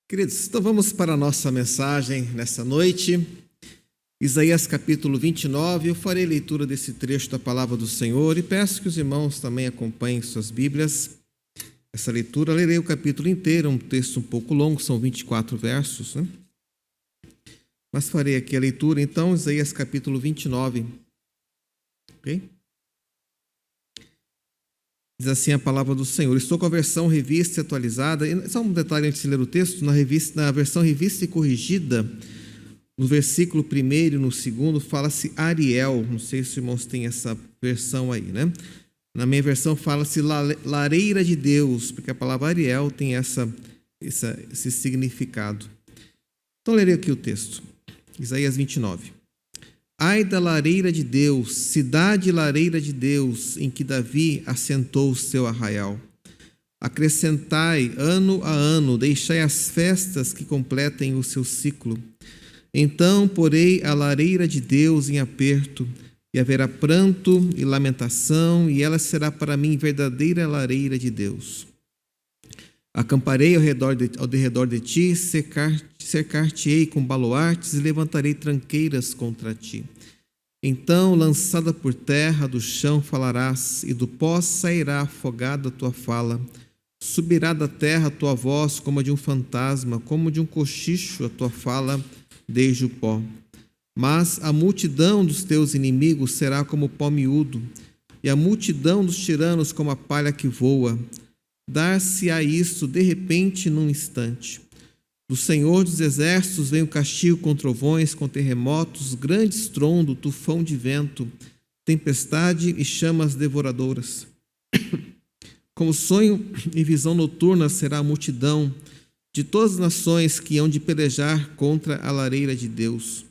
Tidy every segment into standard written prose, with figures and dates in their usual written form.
Queridos, então vamos para a nossa mensagem nessa noite. Isaías capítulo 29, eu farei leitura desse trecho da palavra do Senhor e peço que os irmãos também acompanhem suas Bíblias. Essa leitura, lerei o capítulo inteiro, um texto um pouco longo, são 24 versos, né? Mas farei aqui a leitura, então, Isaías capítulo 29. Ok? Diz assim a palavra do Senhor. Estou com a versão revista e atualizada. Só um detalhe antes de ler o texto. Na versão revista e corrigida, no versículo 1 e no 2, fala-se Ariel. Não sei se os irmãos têm essa versão aí, né? Na minha versão fala-se lareira de Deus, porque a palavra Ariel tem esse significado. Então, lerei aqui o texto. Isaías 29. Ai da lareira de Deus, cidade lareira de Deus, em que Davi assentou o seu arraial. Acrescentai ano a ano, deixai as festas que completem o seu ciclo. Então porei a lareira de Deus em aperto, e haverá pranto e lamentação, e ela será para mim verdadeira lareira de Deus. Acamparei ao derredor de ti, cercar-te-ei com baluartes e levantarei tranqueiras contra ti. Então, lançada por terra, do chão falarás, e do pó sairá afogada a tua fala. Subirá da terra a tua voz como a de um fantasma, como de um cochicho a tua fala desde o pó. Mas a multidão dos teus inimigos será como pó miúdo, e a multidão dos tiranos como a palha que voa. Dar-se-á isto de repente num instante. Do Senhor dos exércitos vem o castigo com trovões, com terremotos, grande estrondo, tufão de vento, tempestade e chamas devoradoras. Como sonho e visão noturna será a multidão de todas as nações que hão de pelejar contra a lareira de Deus.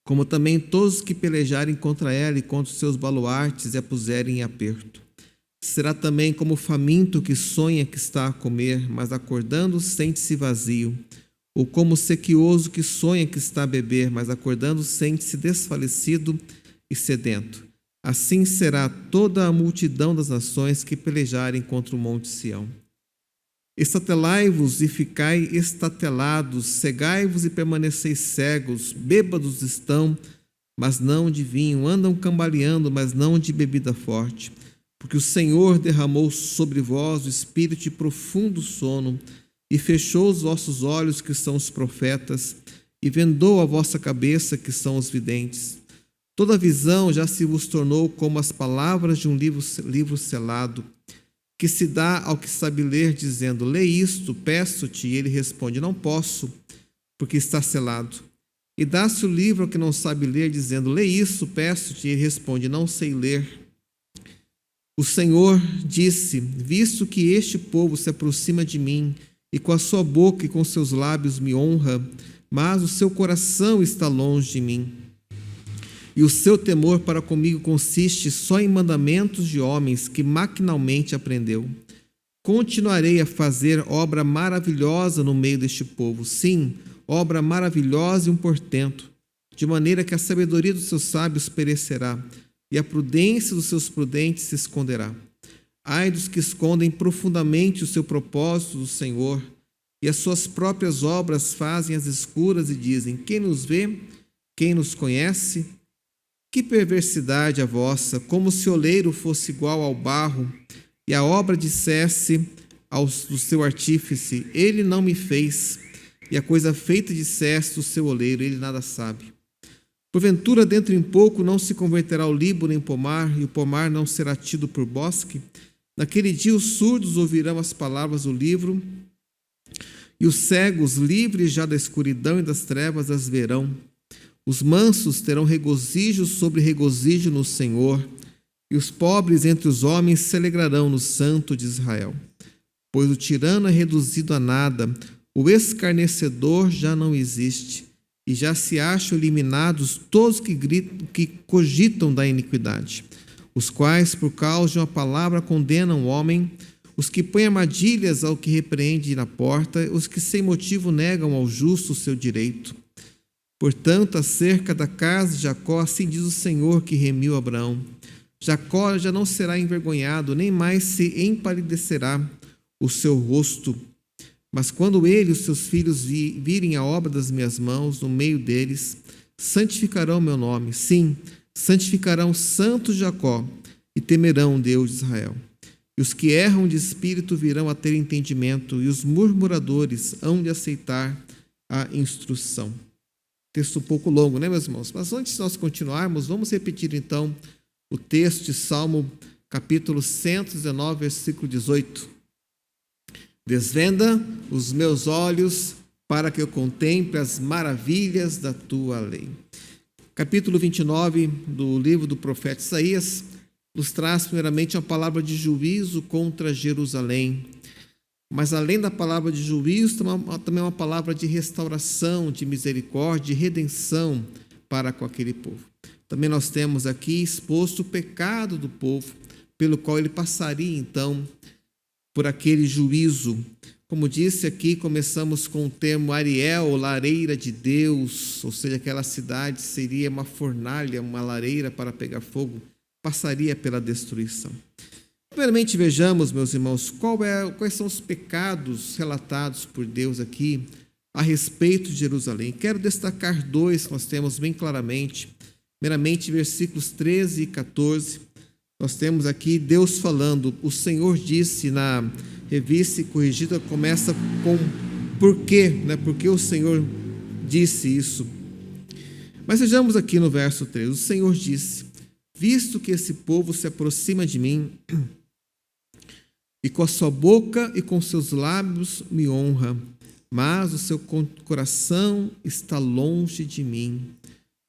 Como também todos que pelejarem contra ela e contra os seus baluartes e a puserem em aperto. Será também como o faminto que sonha que está a comer, mas acordando sente-se vazio, ou como o sequioso que sonha que está a beber, mas acordando sente-se desfalecido e sedento. Assim será toda a multidão das nações que pelejarem contra o monte Sião. Estatelai-vos e ficai estatelados, cegai-vos e permaneceis cegos, bêbados estão, mas não de vinho, andam cambaleando, mas não de bebida forte. Porque o Senhor derramou sobre vós o espírito de profundo sono e fechou os vossos olhos, que são os profetas, e vendou a vossa cabeça, que são os videntes. Toda visão já se vos tornou como as palavras de um livro selado, que se dá ao que sabe ler, dizendo, lê isto, peço-te, e ele responde, não posso, porque está selado. E dá-se o livro ao que não sabe ler, dizendo, lê isso, peço-te, e ele responde, não sei ler. O Senhor disse, visto que este povo se aproxima de mim, e com a sua boca e com seus lábios me honra, mas o seu coração está longe de mim. E o seu temor para comigo consiste só em mandamentos de homens que maquinalmente aprendeu. Continuarei a fazer obra maravilhosa no meio deste povo, sim, obra maravilhosa e um portento, de maneira que a sabedoria dos seus sábios perecerá, e a prudência dos seus prudentes se esconderá. Ai dos que escondem profundamente o seu propósito do Senhor, e as suas próprias obras fazem às escuras e dizem, quem nos vê, quem nos conhece? Que perversidade a vossa, como se o oleiro fosse igual ao barro, e a obra dissesse do seu artífice, ele não me fez, e a coisa feita dissesse do seu oleiro, ele nada sabe. Porventura, dentro em pouco, não se converterá o Líbano em pomar, e o pomar não será tido por bosque? Naquele dia os surdos ouvirão as palavras do livro, e os cegos, livres já da escuridão e das trevas, as verão. Os mansos terão regozijo sobre regozijo no Senhor, e os pobres entre os homens se alegrarão no Santo de Israel. Pois o tirano é reduzido a nada, o escarnecedor já não existe, e já se acham eliminados todos que cogitam da iniquidade, os quais, por causa de uma palavra, condenam o homem, os que põem armadilhas ao que repreende na porta, os que sem motivo negam ao justo o seu direito. Portanto, acerca da casa de Jacó, assim diz o Senhor que remiu Abraão, Jacó já não será envergonhado, nem mais se empalidecerá o seu rosto, Mas quando ele e os seus filhos virem a obra das minhas mãos no meio deles, santificarão meu nome. Sim, santificarão o santo Jacó e temerão o Deus de Israel. E os que erram de espírito virão a ter entendimento, e os murmuradores hão de aceitar a instrução. Texto um pouco longo, né, meus irmãos? Mas antes de nós continuarmos, vamos repetir então o texto de Salmo, capítulo 119, versículo 18. Desvenda os meus olhos para que eu contemple as maravilhas da tua lei. Capítulo 29 do livro do profeta Isaías nos traz primeiramente uma palavra de juízo contra Jerusalém. Mas além da palavra de juízo, também uma palavra de restauração, de misericórdia, de redenção para com aquele povo. Também nós temos aqui exposto o pecado do povo, pelo qual ele passaria então por aquele juízo. Como disse aqui, começamos com o termo Ariel, lareira de Deus, ou seja, aquela cidade seria uma fornalha, uma lareira para pegar fogo, passaria pela destruição. Primeiramente, vejamos, meus irmãos, quais são os pecados relatados por Deus aqui a respeito de Jerusalém. Quero destacar dois que nós temos bem claramente. Primeiramente, versículos 13 e 14. Nós temos aqui Deus falando, o Senhor disse na revista corrigida, começa com porquê, né? Porque o Senhor disse isso. Mas vejamos aqui no verso 13, o Senhor disse, visto que esse povo se aproxima de mim, e com a sua boca e com seus lábios me honra, mas o seu coração está longe de mim.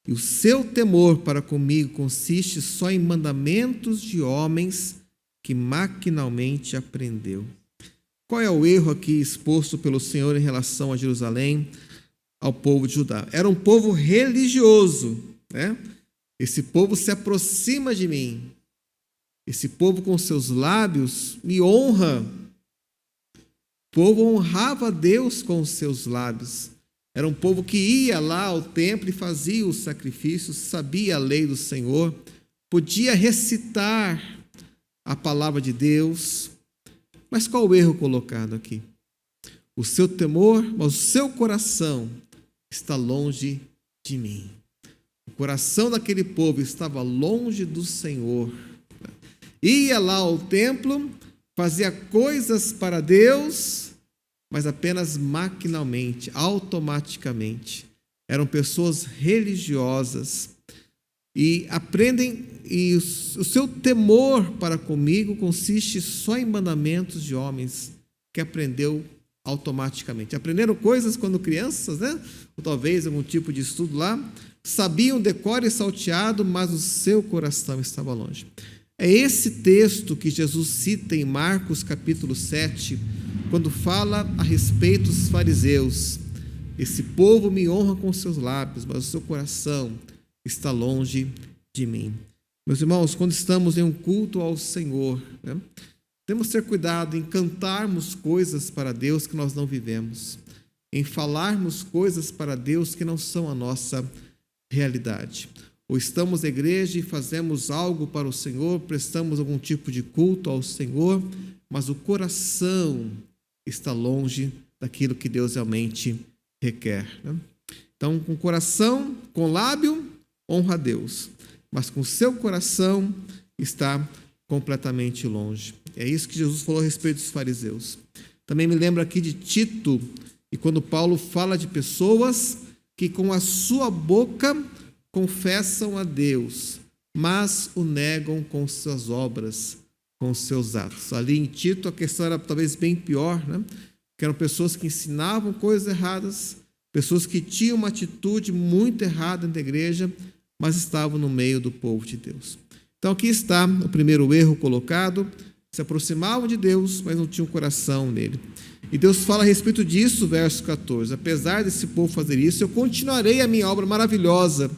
E o seu temor para comigo consiste só em mandamentos de homens que maquinalmente aprendeu. Qual é o erro aqui exposto pelo Senhor em relação a Jerusalém, ao povo de Judá? Era um povo religioso, né? Esse povo se aproxima de mim. Esse povo com seus lábios me honra. O povo honrava a Deus com os seus lábios. Era um povo que ia lá ao templo e fazia os sacrifícios, sabia a lei do Senhor, podia recitar a palavra de Deus. Mas qual o erro colocado aqui? O seu temor, mas o seu coração está longe de mim. O coração daquele povo estava longe do Senhor. Ia lá ao templo, fazia coisas para Deus, mas apenas maquinalmente, automaticamente. Eram pessoas religiosas e aprendem, e o seu temor para comigo consiste só em mandamentos de homens que aprendeu automaticamente. Aprenderam coisas quando crianças, né? Ou talvez algum tipo de estudo lá, sabiam decore e salteado, mas o seu coração estava longe. É esse texto que Jesus cita em Marcos capítulo 7, quando fala a respeito dos fariseus. Esse povo me honra com seus lábios, mas o seu coração está longe de mim. Meus irmãos, quando estamos em um culto ao Senhor, né, temos que ter cuidado em cantarmos coisas para Deus que nós não vivemos, em falarmos coisas para Deus que não são a nossa realidade. Ou estamos na igreja e fazemos algo para o Senhor, prestamos algum tipo de culto ao Senhor, mas o coração está longe daquilo que Deus realmente requer, né? Então, com coração, com lábio, honra a Deus, mas com seu coração está completamente longe. É isso que Jesus falou a respeito dos fariseus. Também me lembro aqui de Tito, e quando Paulo fala de pessoas que com a sua boca confessam a Deus, mas o negam com suas obras, com seus atos. Ali em Tito a questão era talvez bem pior, né? Que eram pessoas que ensinavam coisas erradas, pessoas que tinham uma atitude muito errada dentro da igreja, mas estavam no meio do povo de Deus. Então aqui está o primeiro erro colocado: se aproximavam de Deus, mas não tinham coração nele. E Deus fala a respeito disso, verso 14: apesar desse povo fazer isso, eu continuarei a minha obra maravilhosa,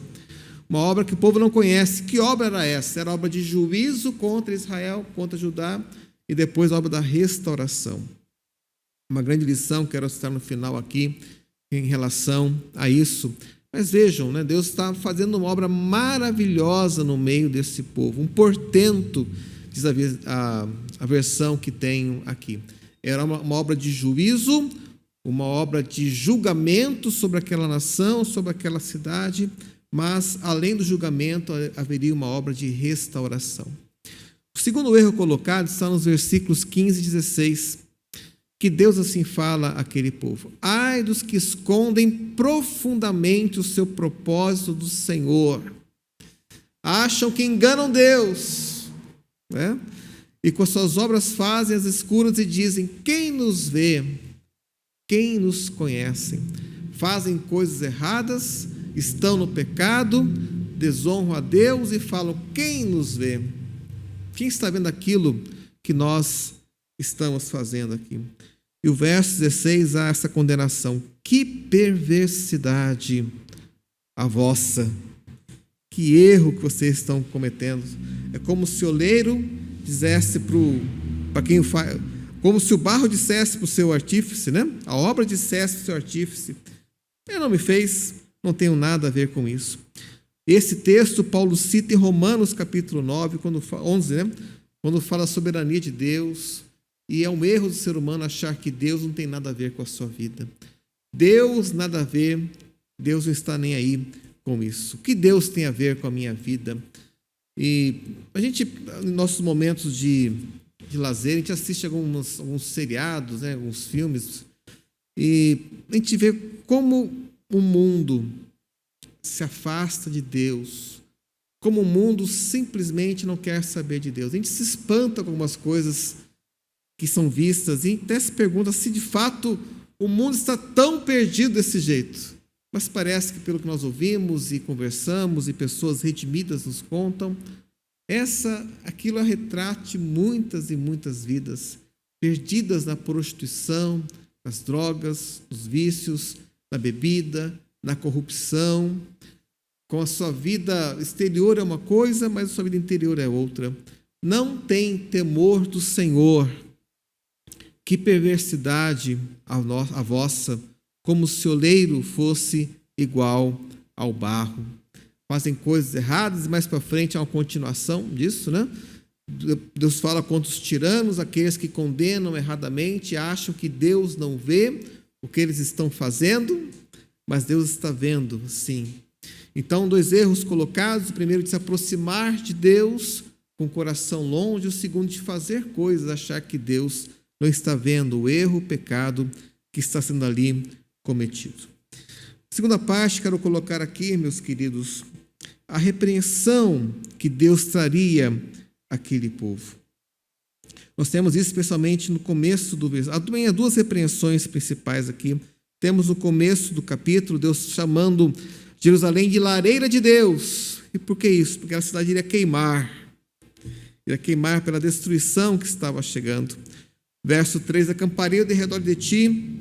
uma obra que o povo não conhece. Que obra era essa? Era a obra de juízo contra Israel, contra Judá, e depois a obra da restauração. Uma grande lição que quero citar no final aqui, em relação a isso. Mas vejam, né, Deus está fazendo uma obra maravilhosa no meio desse povo, um portento, diz a versão que tenho aqui. Era uma obra de juízo uma obra de julgamento sobre aquela nação, sobre aquela cidade, mas, além do julgamento, haveria uma obra de restauração. O segundo erro colocado está nos versículos 15 e 16, que Deus assim fala àquele povo: ai dos que escondem profundamente o seu propósito do Senhor, acham que enganam Deus, né? E com as suas obras fazem as escuras e dizem: quem nos vê? Quem nos conhece? Fazem coisas erradas, estão no pecado, desonram a Deus e falam: quem nos vê? Quem está vendo aquilo que nós estamos fazendo aqui? E o verso 16 há essa condenação: que perversidade a vossa, que erro que vocês estão cometendo. É como se o oleiro dissesse para quem faz, como se o barro dissesse para o seu artífice, né? A obra dissesse para o seu artífice: ele não me fez, não tenho nada a ver com isso. Esse texto Paulo cita em Romanos capítulo 9, 11, né? Quando fala a soberania de Deus, e é um erro do ser humano achar que Deus não tem nada a ver com a sua vida. Deus nada a ver, Deus não está nem aí com isso. O que Deus tem a ver com a minha vida? E a gente, em nossos momentos de lazer, a gente assiste alguns seriados, né? Alguns filmes, e a gente vê como o mundo se afasta de Deus, como o mundo simplesmente não quer saber de Deus. A gente se espanta com algumas coisas que são vistas e até se pergunta se de fato o mundo está tão perdido desse jeito. Mas parece que, pelo que nós ouvimos e conversamos e pessoas redimidas nos contam, aquilo é retrate muitas e muitas vidas perdidas na prostituição, nas drogas, nos vícios, na bebida, na corrupção, com a sua vida exterior é uma coisa, mas a sua vida interior é outra. Não tem temor do Senhor. Que perversidade a vossa, como se o oleiro fosse igual ao barro. Fazem coisas erradas, e mais para frente há uma continuação disso, né? Deus fala contra os tiranos, aqueles que condenam erradamente, acham que Deus não vê o que eles estão fazendo, mas Deus está vendo, sim. Então, dois erros colocados: o primeiro, de se aproximar de Deus com o coração longe; o segundo, de fazer coisas, achar que Deus não está vendo o erro, o pecado que está sendo ali cometido. Segunda parte, quero colocar aqui, meus queridos, a repreensão que Deus traria àquele povo. Nós temos isso especialmente no começo do versículo. Há duas repreensões principais aqui. Temos no começo do capítulo Deus chamando Jerusalém de lareira de Deus. E por que isso? Porque a cidade iria queimar pela destruição que estava chegando. Verso 3: acamparei de redor de ti,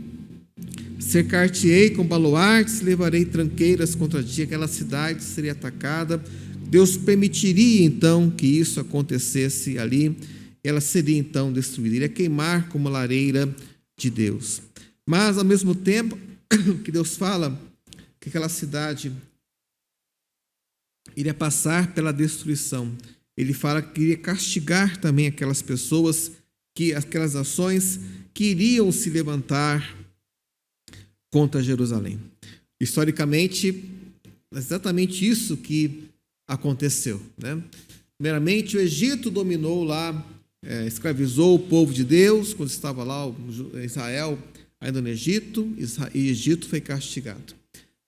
cercar-te-ei com baluartes, levarei tranqueiras contra ti, aquela cidade seria atacada. Deus permitiria então que isso acontecesse ali, ela seria então destruída, iria queimar como lareira de Deus. Mas, ao mesmo tempo que Deus fala que aquela cidade iria passar pela destruição, ele fala que iria castigar também aquelas pessoas, aquelas nações que iriam se levantar contra Jerusalém. Historicamente, é exatamente isso que aconteceu, né? Primeiramente, o Egito dominou lá, escravizou o povo de Deus, quando estava lá Israel ainda no Egito, e Egito foi castigado.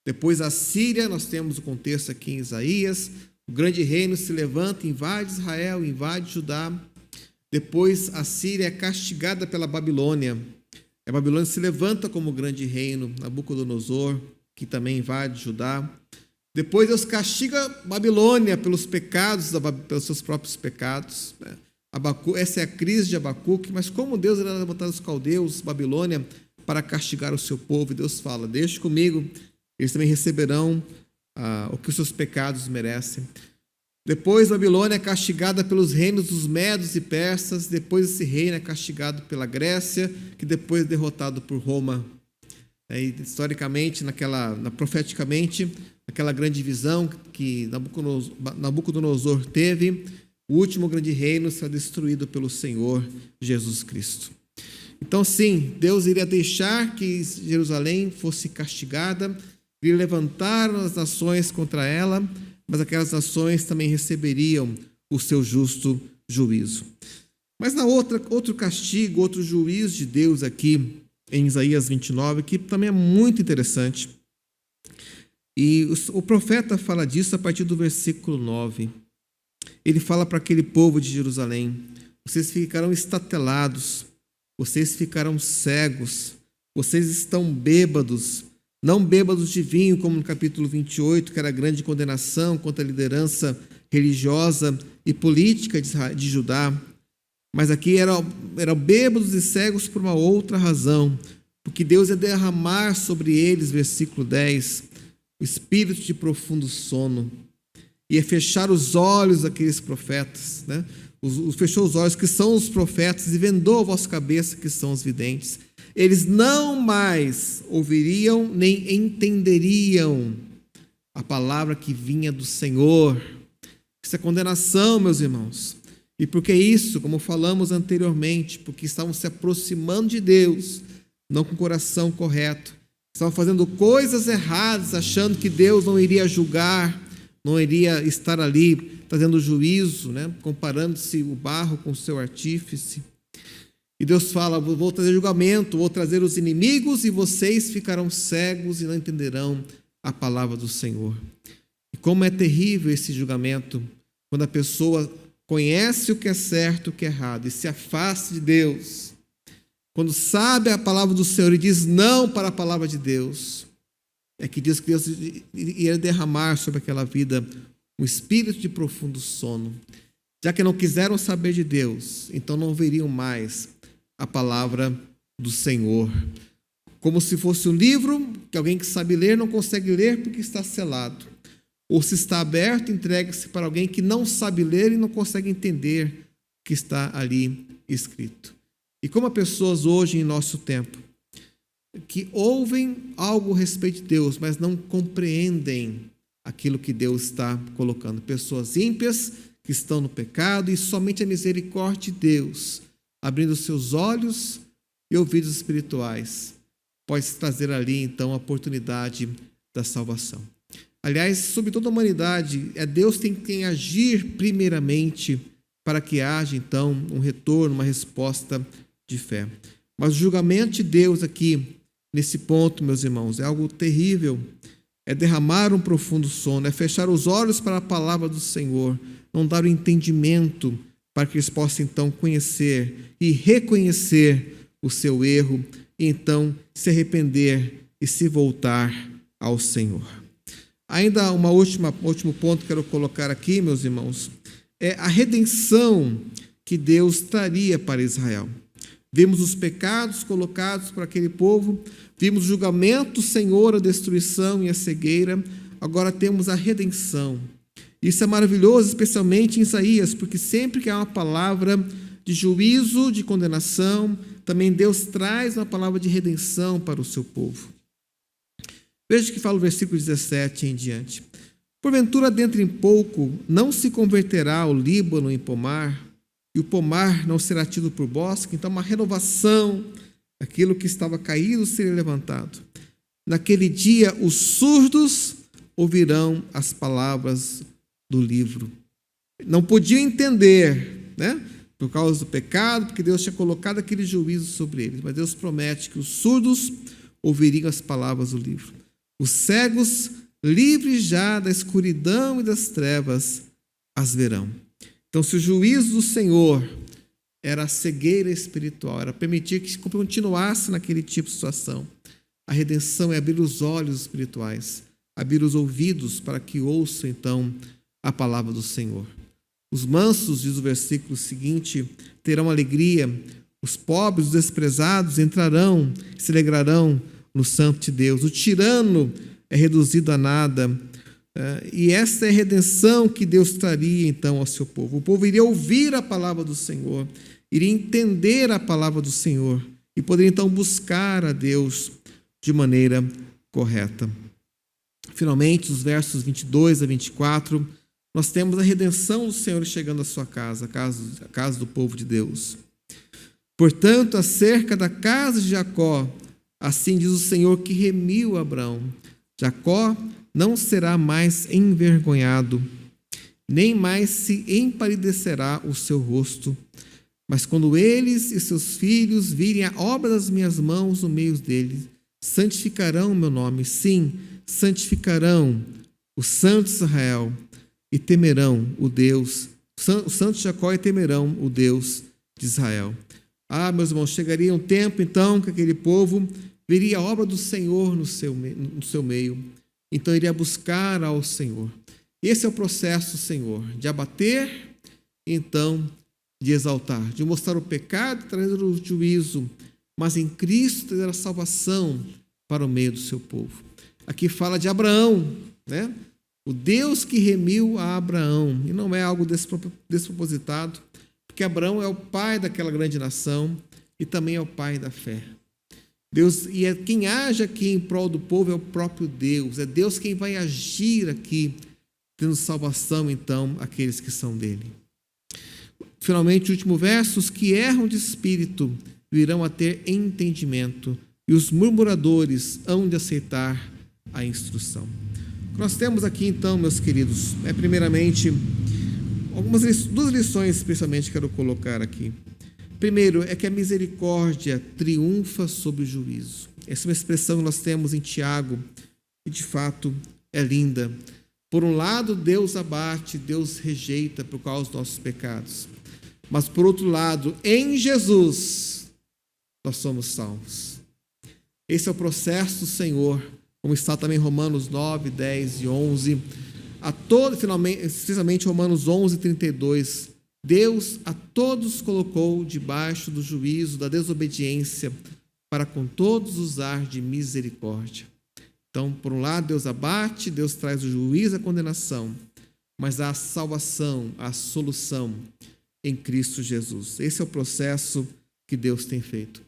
Depois a Síria, nós temos o contexto aqui em Isaías, o grande reino se levanta, invade Israel, invade Judá. Depois a Síria é castigada pela Babilônia. A Babilônia se levanta como grande reino, Nabucodonosor, que também invade Judá. Depois Deus castiga a Babilônia pelos pecados, pelos seus próprios pecados. Essa é a crise de Abacuque, mas como Deus irá levantar os caldeus, Babilônia, para castigar o seu povo? E Deus fala: deixe comigo, eles também receberão o que os seus pecados merecem. Depois Babilônia é castigada pelos reinos dos medos e persas. Depois esse reino é castigado pela Grécia, que depois é derrotado por Roma. Historicamente, profeticamente, aquela grande visão que Nabucodonosor teve, o último grande reino será destruído pelo Senhor Jesus Cristo. Então, sim, Deus iria deixar que Jerusalém fosse castigada, iria levantar as nações contra ela, mas aquelas nações também receberiam o seu justo juízo. Mas outro castigo, outro juízo de Deus aqui em Isaías 29, que também é muito interessante. E o profeta fala disso a partir do versículo 9. Ele fala para aquele povo de Jerusalém: vocês ficarão estatelados, vocês ficarão cegos, vocês estão bêbados, não bêbados de vinho, como no capítulo 28, que era a grande condenação contra a liderança religiosa e política de Judá. Mas aqui eram bêbados e cegos por uma outra razão, porque Deus ia derramar sobre eles, versículo 10, o espírito de profundo sono, ia fechar os olhos daqueles profetas, né? Fechou os olhos, que são os profetas, e vendou a vossa cabeça, que são os videntes. Eles não mais ouviriam nem entenderiam a palavra que vinha do Senhor. Isso é condenação, meus irmãos. E por que isso? Como falamos anteriormente, porque estavam se aproximando de Deus, não com o coração correto. Estavam fazendo coisas erradas, achando que Deus não iria julgar, não iria estar ali trazendo juízo, né? Comparando-se o barro com o seu artífice. E Deus fala: vou trazer julgamento, vou trazer os inimigos e vocês ficarão cegos e não entenderão a palavra do Senhor. E como é terrível esse julgamento, quando a pessoa conhece o que é certo e o que é errado e se afasta de Deus. Quando sabe a palavra do Senhor e diz não para a palavra de Deus, é que diz que Deus ia derramar sobre aquela vida um espírito de profundo sono. Já que não quiseram saber de Deus, então não veriam mais a palavra do Senhor. Como se fosse um livro que alguém que sabe ler não consegue ler porque está selado. Ou se está aberto, entrega-se para alguém que não sabe ler e não consegue entender o que está ali escrito. E como há pessoas hoje em nosso tempo que ouvem algo a respeito de Deus, mas não compreendem aquilo que Deus está colocando. Pessoas ímpias que estão no pecado e somente a misericórdia de Deus, abrindo seus olhos e ouvidos espirituais, pode trazer ali então a oportunidade da salvação. Aliás, sobre toda a humanidade, é Deus quem tem que agir primeiramente para que haja então um retorno, uma resposta de fé. Mas o julgamento de Deus aqui, nesse ponto, meus irmãos, é algo terrível. É derramar um profundo sono, é fechar os olhos para a palavra do Senhor, não dar o entendimento para que eles possam então conhecer e reconhecer o seu erro e então se arrepender e se voltar ao Senhor. Ainda último ponto que quero colocar aqui, meus irmãos, é a redenção que Deus traria para Israel. Vimos os pecados colocados para aquele povo, vimos o julgamento, o Senhor, a destruição e a cegueira, agora temos a redenção. Isso é maravilhoso, especialmente em Isaías, porque sempre que há uma palavra de juízo, de condenação, também Deus traz uma palavra de redenção para o seu povo. Veja o que fala o versículo 17 em diante. Porventura, dentro em pouco, não se converterá o Líbano em pomar, e o pomar não será tido por bosque. Então, uma renovação, aquilo que estava caído seria levantado. Naquele dia, os surdos ouvirão as palavras do livro. Não podiam entender, né? Por causa do pecado, porque Deus tinha colocado aquele juízo sobre eles. Mas Deus promete que os surdos ouviriam as palavras do livro. Os cegos, livres já da escuridão e das trevas, as verão. Então, se o juízo do Senhor era a cegueira espiritual, era permitir que continuasse naquele tipo de situação, a redenção é abrir os olhos espirituais, abrir os ouvidos para que ouçam, então, a palavra do Senhor. Os mansos, diz o versículo seguinte, terão alegria, os pobres, os desprezados entrarão, se alegrarão no santo de Deus. O tirano é reduzido a nada. E essa é a redenção que Deus traria então ao seu povo. O povo iria ouvir a palavra do Senhor, iria entender a palavra do Senhor e poderia então buscar a Deus de maneira correta. Finalmente, os versos 22 a 24, nós temos a redenção do Senhor chegando à sua casa, a casa do povo de Deus. Portanto, acerca da casa de Jacó, assim diz o Senhor que remiu Abraão: Jacó não será mais envergonhado, nem mais se empalidecerá o seu rosto. Mas quando eles e seus filhos virem a obra das minhas mãos no meio deles, santificarão o meu nome, sim, santificarão o Santo de Israel, e temerão o Deus, o Santo de Jacó, e temerão o Deus de Israel. Meus irmãos, chegaria um tempo então que aquele povo veria a obra do Senhor no seu meio, então iria buscar ao Senhor. Esse é o processo, Senhor, de abater e então de exaltar, de mostrar o pecado, trazer o juízo, mas em Cristo trazer a salvação para o meio do seu povo. Aqui fala de Abraão, né? O Deus que remiu a Abraão, e não é algo despropositado, porque Abraão é o pai daquela grande nação e também é o pai da fé. Deus, e quem age aqui em prol do povo é o próprio Deus, é Deus quem vai agir aqui, tendo salvação, então, àqueles que são dele. Finalmente, o último verso: os que erram de espírito virão a ter entendimento, e os murmuradores hão de aceitar a instrução. O que nós temos aqui, então, meus queridos, é primeiramente duas lições, especialmente, quero colocar aqui. Primeiro, é que a misericórdia triunfa sobre o juízo. Essa é uma expressão que nós temos em Tiago, e de fato é linda. Por um lado, Deus abate, Deus rejeita por causa dos nossos pecados. Mas, por outro lado, em Jesus, nós somos salvos. Esse é o processo do Senhor, como está também em Romanos 9, 10 e 11. Finalmente, especialmente Romanos 11, 32. Deus a todos colocou debaixo do juízo da desobediência, para com todos usar de misericórdia. Então, por um lado, Deus abate, Deus traz o juízo e a condenação, mas há a salvação, a solução em Cristo Jesus. Esse é o processo que Deus tem feito.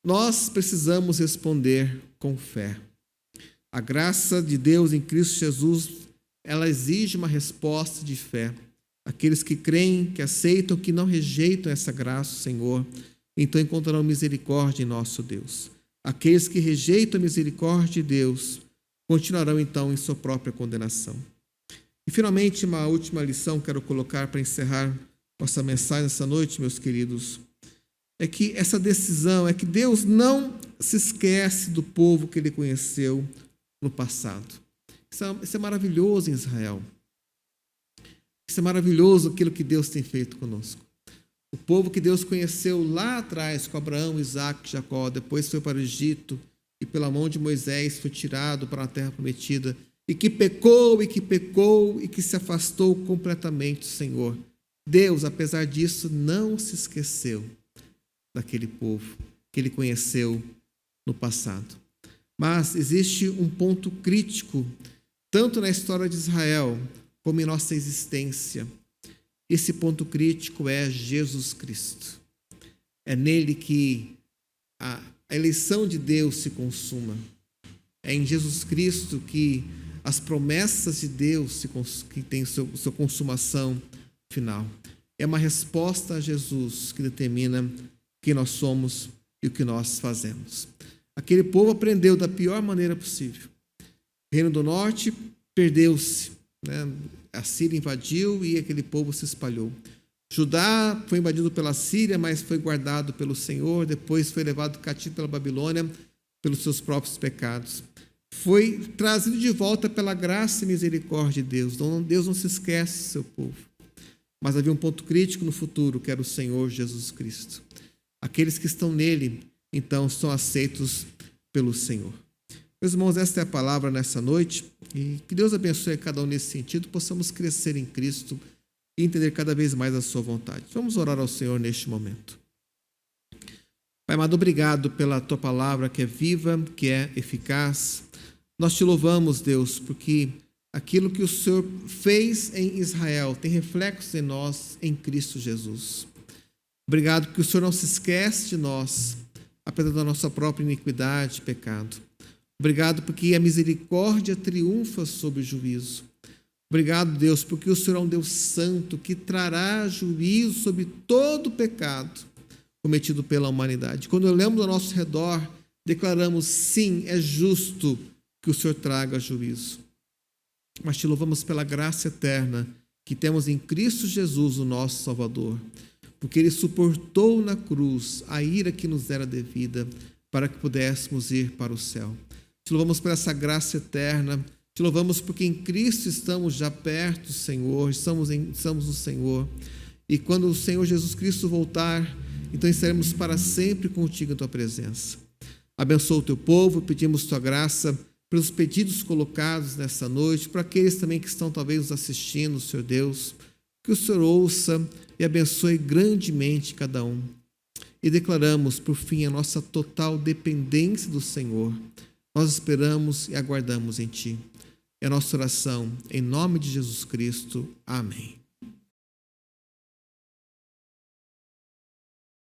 Nós precisamos responder com fé. A graça de Deus em Cristo Jesus, ela exige uma resposta de fé. Aqueles que creem, que aceitam, que não rejeitam essa graça do Senhor, então encontrarão misericórdia em nosso Deus. Aqueles que rejeitam a misericórdia de Deus, continuarão então em sua própria condenação. E finalmente, uma última lição que quero colocar para encerrar nossa mensagem essa noite, meus queridos, é que essa decisão, é que Deus não se esquece do povo que Ele conheceu no passado. Isso é maravilhoso em Israel. Isso é maravilhoso aquilo que Deus tem feito conosco. O povo que Deus conheceu lá atrás, com Abraão, Isaque e Jacó, depois foi para o Egito e pela mão de Moisés foi tirado para a terra prometida, e que pecou e que se afastou completamente do Senhor. Deus, apesar disso, não se esqueceu daquele povo que Ele conheceu no passado. Mas existe um ponto crítico, tanto na história de Israel, como em nossa existência. Esse ponto crítico é Jesus Cristo. É nele que a eleição de Deus se consuma. É em Jesus Cristo que as promessas de Deus que têm sua consumação final. É uma resposta a Jesus que determina quem nós somos e o que nós fazemos. Aquele povo aprendeu da pior maneira possível. O Reino do Norte perdeu-se, né? A Síria invadiu e aquele povo se espalhou. Judá foi invadido pela Síria, mas foi guardado pelo Senhor, depois foi levado cativo pela Babilônia pelos seus próprios pecados. Foi trazido de volta pela graça e misericórdia de Deus. Então, Deus não se esquece do seu povo. Mas havia um ponto crítico no futuro, que era o Senhor Jesus Cristo. Aqueles que estão nele, então, são aceitos pelo Senhor. Meus irmãos, esta é a palavra nessa noite, e que Deus abençoe cada um nesse sentido, possamos crescer em Cristo e entender cada vez mais a sua vontade. Vamos orar ao Senhor neste momento. Pai amado, obrigado pela tua palavra que é viva, que é eficaz. Nós te louvamos, Deus, porque aquilo que o Senhor fez em Israel tem reflexos em nós, em Cristo Jesus. Obrigado porque o Senhor não se esquece de nós, apesar da nossa própria iniquidade e pecado. Obrigado porque a misericórdia triunfa sobre o juízo. Obrigado, Deus, porque o Senhor é um Deus santo que trará juízo sobre todo o pecado. cometido pela humanidade. Quando olhamos ao nosso redor, declaramos: sim, é justo que o Senhor traga juízo. Mas te louvamos pela graça eterna que temos em Cristo Jesus, o nosso Salvador, porque Ele suportou na cruz a ira que nos era devida para que pudéssemos ir para o céu. Te louvamos por essa graça eterna, te louvamos porque em Cristo estamos já perto do Senhor, estamos no Senhor, e quando o Senhor Jesus Cristo voltar, então estaremos para sempre contigo em tua presença. Abençoa o teu povo, pedimos tua graça pelos pedidos colocados nessa noite, para aqueles também que estão talvez nos assistindo, Senhor Deus, que o Senhor ouça e abençoe grandemente cada um. E declaramos, por fim, a nossa total dependência do Senhor. Nós esperamos e aguardamos em Ti. É a nossa oração, em nome de Jesus Cristo. Amém.